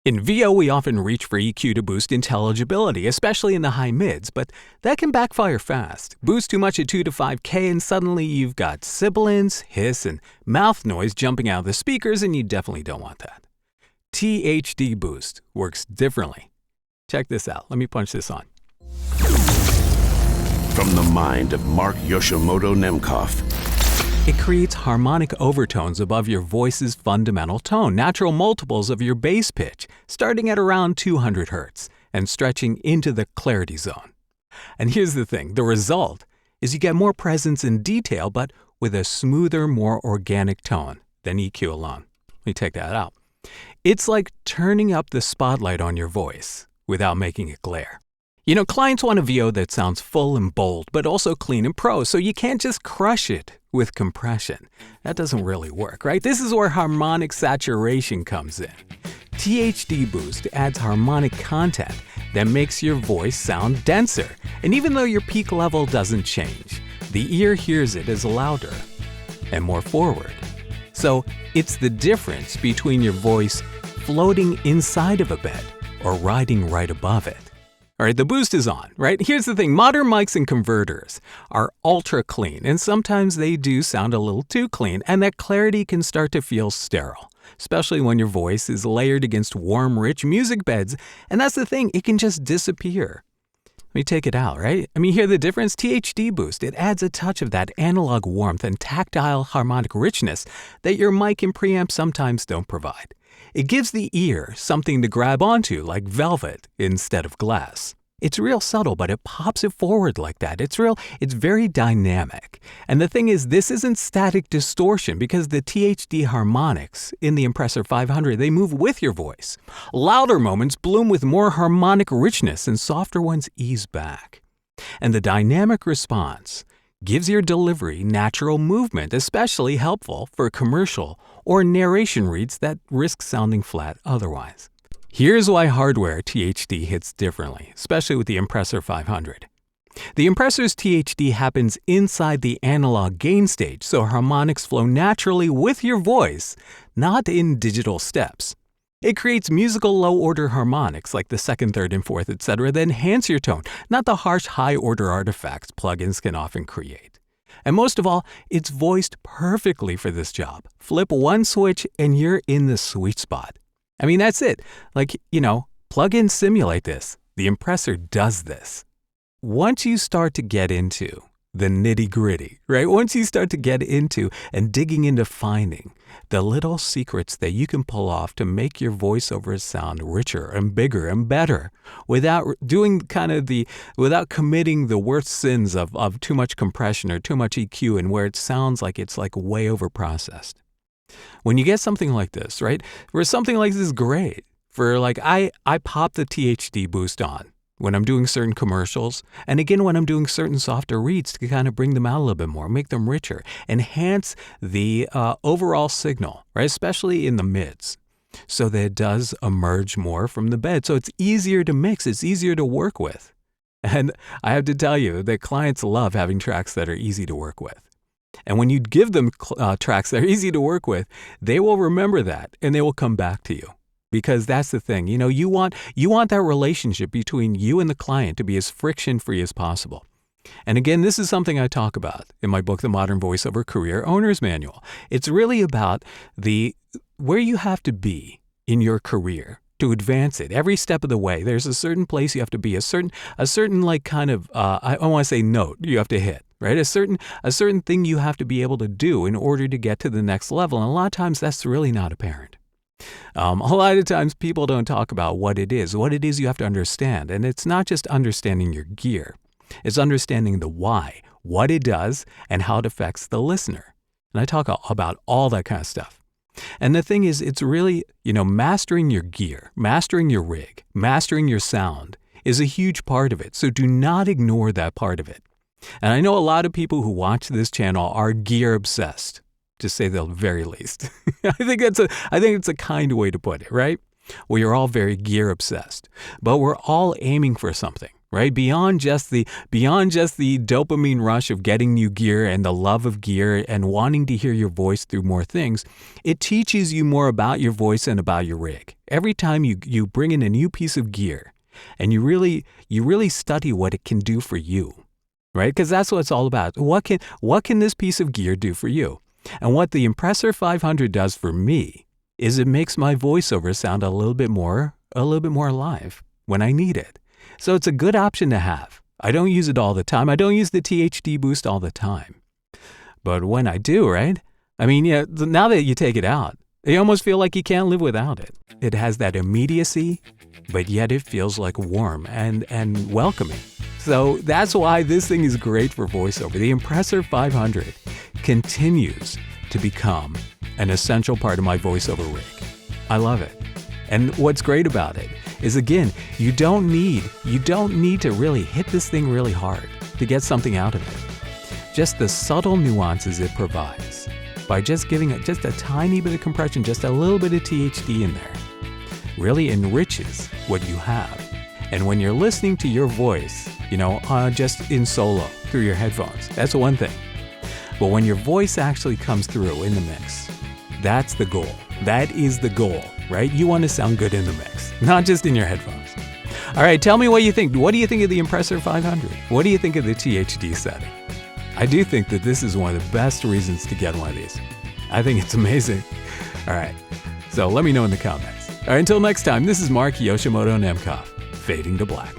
In VO, we often reach for EQ to boost intelligibility, especially in the high mids, but that can backfire fast. Boost too much at 2 to 5K and suddenly you've got sibilance, hiss, and mouth noise jumping out of the speakers, and you definitely don't want that. THD Boost works differently. Check this out. Let me punch this on. From the mind of Mark Yoshimoto Nemkov. It creates harmonic overtones above your voice's fundamental tone, natural multiples of your bass pitch, starting at around 200 Hz and stretching into the clarity zone. And here's the thing, the result is you get more presence and detail, but with a smoother, more organic tone than EQ alone. Let me take that out. It's like turning up the spotlight on your voice without making it glare. You know, clients want a VO that sounds full and bold, but also clean and pro, so you can't just crush it with compression. That doesn't really work, right? This is where harmonic saturation comes in. THD Boost adds harmonic content that makes your voice sound denser. And even though your peak level doesn't change, the ear hears it as louder and more forward. So it's the difference between your voice floating inside of a bed or riding right above it. All right, the boost is on, right? Here's the thing, modern mics and converters are ultra clean, and sometimes they do sound a little too clean, and that clarity can start to feel sterile, especially when your voice is layered against warm, rich music beds, and that's the thing, it can just disappear. Let me take it out, right? I mean, hear the difference? THD Boost, it adds a touch of that analog warmth and tactile harmonic richness that your mic and preamp sometimes don't provide. It gives the ear something to grab onto, like velvet instead of glass. It's real subtle, but it pops it forward like that. It's very dynamic. And the thing is, this isn't static distortion because the THD harmonics in the Mpressor 500, they move with your voice. Louder moments bloom with more harmonic richness and softer ones ease back. And the dynamic response gives your delivery natural movement, especially helpful for commercial or narration reads that risk sounding flat otherwise. Here's why hardware THD hits differently, especially with the Mpressor 500. The Mpressor's THD happens inside the analog gain stage, so harmonics flow naturally with your voice, not in digital steps. It creates musical low-order harmonics like the second, third, and fourth, etc. that enhance your tone, not the harsh high-order artifacts plugins can often create. And most of all, it's voiced perfectly for this job. Flip one switch and you're in the sweet spot. I mean, that's it. Like, plugins simulate this. The Mpressor does this. Once you start to get into the nitty-gritty, right? Once you start to get into and digging into finding the little secrets that you can pull off to make your voiceovers sound richer and bigger and better without without committing the worst sins of too much compression or too much EQ and where it sounds like it's like way over processed. When you get something like this, right? Where something like this is great for like, I pop the THD Boost on when I'm doing certain commercials, and again when I'm doing certain softer reads to kind of bring them out a little bit more, make them richer, enhance the overall signal, right? Especially in the mids, so that it does emerge more from the bed. So it's easier to mix, it's easier to work with. And I have to tell you that clients love having tracks that are easy to work with. And when you give them tracks that are easy to work with, they will remember that and they will come back to you. Because that's the thing, you want that relationship between you and the client to be as friction-free as possible. And again, this is something I talk about in my book, The Modern Voiceover Career Owner's Manual. It's really about where you have to be in your career to advance it. Every step of the way, there's a certain place you have to be, a certain like kind of, I want to say note you have to hit, right? A certain thing you have to be able to do in order to get to the next level. And a lot of times that's really not apparent. A lot of times people don't talk about what it is. What it is you have to understand. And it's not just understanding your gear. It's understanding the why, what it does, and how it affects the listener. And I talk about all that kind of stuff. And the thing is, it's really, mastering your gear, mastering your rig, mastering your sound is a huge part of it. So do not ignore that part of it. And I know a lot of people who watch this channel are gear obsessed, to say the very least. I think it's a kind way to put it, right? We are all very gear obsessed, but we're all aiming for something, right? Beyond just the dopamine rush of getting new gear and the love of gear and wanting to hear your voice through more things, it teaches you more about your voice and about your rig. Every time you bring in a new piece of gear and you really study what it can do for you, right? Because that's what it's all about. What can this piece of gear do for you? And what the Mpressor 500 does for me is it makes my voiceover sound a little bit more alive when I need it. So it's a good option to have. I don't use it all the time. I don't use the THD Boost all the time. But when I do, right? I mean, yeah, now that you take it out, you almost feel like you can't live without it. It has that immediacy, but yet it feels like warm and welcoming. So that's why this thing is great for voiceover. The Mpressor 500 continues to become an essential part of my voiceover rig. I love it. And what's great about it is, again, you don't need to really hit this thing really hard to get something out of it. Just the subtle nuances it provides by just giving it just a tiny bit of compression, just a little bit of THD in there, really enriches what you have. And when you're listening to your voice, just in solo through your headphones, that's one thing. But when your voice actually comes through in the mix, that's the goal. That is the goal, right? You want to sound good in the mix, not just in your headphones. All right, tell me what you think. What do you think of the Mpressor 500? What do you think of the THD setting? I do think that this is one of the best reasons to get one of these. I think it's amazing. All right, so let me know in the comments. All right, until next time, this is Mark Yoshimoto Nemcoff, fading to black.